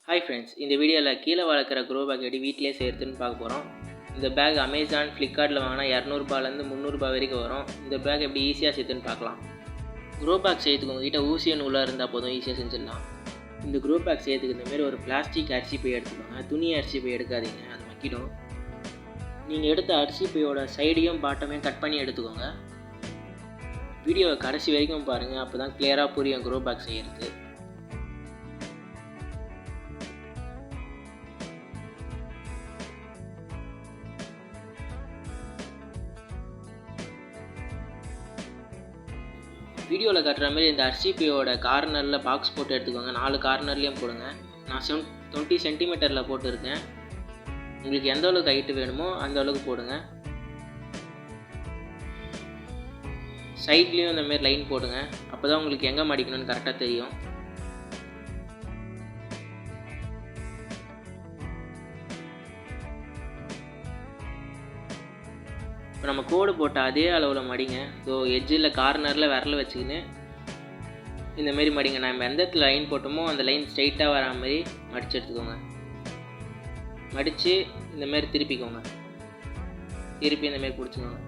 Hi friends, இந்த வீடியோவில் கீழே வளர்க்குற க்ரோ பேக் எப்படி வீட்டிலே செய்கிறதுன்னு பார்க்க போகிறோம். இந்த பேக் அமேசான், ஃப்ளிப்கார்ட்டில் வாங்கினா 200 300 வரைக்கும் வரும். இந்த பேக் எப்படி ஈஸியாக செய்யுதுன்னு பார்க்கலாம். க்ரோ பேக் செய்யறதுக்கு உங்ககிட்ட ஊசிய நூலாக இருந்தால் போதும், ஈஸியாக செஞ்சிடலாம். இந்த க்ரோ பேக் செய்யறதுக்கு இந்தமாரி ஒரு பிளாஸ்டிக் அரிசி பை எடுத்துக்கோங்க. துணி அரிசி பை எடுக்காதீங்க, அது மக்கிடும். நீங்கள் எடுத்த அரிசி பையோட சைடையும் பாட்டமையும் கட் பண்ணி எடுத்துக்கோங்க. வீடியோவை கடைசி வரைக்கும் பாருங்கள், அப்போ தான் கிளியராக புரியும் க்ரோ பேக் செய்கிறது. வீடியோவில் காட்டுற மாதிரி இந்த அரிசி பையோட கார்னரில் பாக்ஸ் போட்டு எடுத்துக்கோங்க. 4 கார்னர்லேயும் போடுங்க. நான் 20 சென்டிமீட்டரில் போட்டுருக்கேன். உங்களுக்கு எந்த அளவுக்கு ஹைட்டு வேணுமோ அந்த அளவுக்கு போடுங்க. சைட்லேயும் இந்தமாரி லைன் போடுங்க. அப்போ தான் உங்களுக்கு எங்கே மடிக்கணும்னு கரெக்டாக தெரியும். இப்போ நம்ம கோடு போட்ட அதே அளவில் மடிங்க. ஸோ எட்ஜில் கார்னரில் விரல வச்சுக்கின்னு இந்தமாரி மடிங்க. நம்ம எந்த இடத்துல லைன் போட்டோமோ அந்த லைன் ஸ்ட்ரைட்டாக வரா மாதிரி மடித்து எடுத்துக்கோங்க. மடித்து இந்தமாரி திருப்பிக்கோங்க. திருப்பி இந்தமாரி பிடிச்சிக்கோங்க.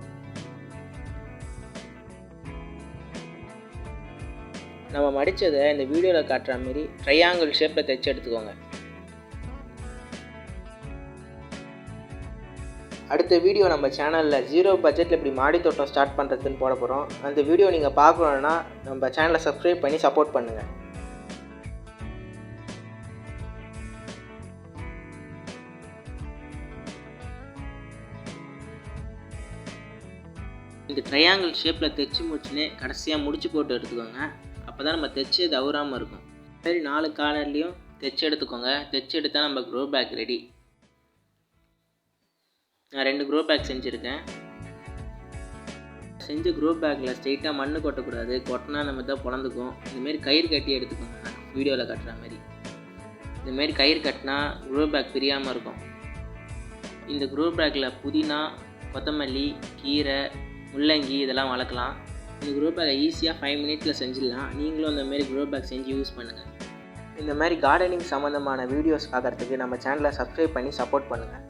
நம்ம மடித்ததை இந்த வீடியோவில் காட்டுற மாதிரி ட்ரையாங்கிள் ஷேப்பில் தைச்சி எடுத்துக்கோங்க. அடுத்த வீடியோ நம்ம சேனலில் 0 பட்ஜெட்டில் இப்படி மாடி தோட்டம் ஸ்டார்ட் பண்ணுறதுன்னு போட போகிறோம். அந்த வீடியோ நீங்கள் பார்க்கணுன்னா நம்ம சேனலை சப்ஸ்கிரைப் பண்ணி சப்போர்ட் பண்ணுங்கள். இந்த ட்ரையாங்கிள் ஷேப்பில் தைச்சி முடிச்சுன்னு கடைசியாக முடிச்சு போட்டு எடுத்துக்கோங்க. அப்போ தான் நம்ம தைச்சி தவறாமல் இருக்கும். சரி, 4 கார்னர்லேயும் தைச்சி எடுத்துக்கோங்க. தைச்சி எடுத்தால் நம்ம க்ரோ பேக் ரெடி. நான் 2 க்ரோ பேக் செஞ்சுருக்கேன். செஞ்ச க்ரோ பேக்கில் ஸ்ட்ரெயிட்டாக மண் கொட்டக்கூடாது. கொட்டினா நம்ம தான் பொழந்துக்கும். இந்தமாரி கயிறு கட்டி எடுத்துக்கோங்க. வீடியோவில் கட்டுற மாதிரி இந்தமாரி கயிறு கட்டினா க்ரோ பேக் பிரியாமல் இருக்கும். இந்த க்ரோ பேக்கில் புதினா, கொத்தமல்லி, கீரை, முள்ளங்கி இதெல்லாம் வளர்க்கலாம். இந்த க்ரோ பேக்கை ஈஸியாக 5 மினிட்ஸில் செஞ்சிடலாம். நீங்களும் இந்தமாரி க்ரோ பேக் செஞ்சு யூஸ் பண்ணுங்கள். இந்த மாதிரி கார்டனிங் சம்மந்தமான வீடியோஸ் பார்க்குறதுக்கு நம்ம சேனலை சப்ஸ்கிரைப் பண்ணி சப்போர்ட் பண்ணுங்கள்.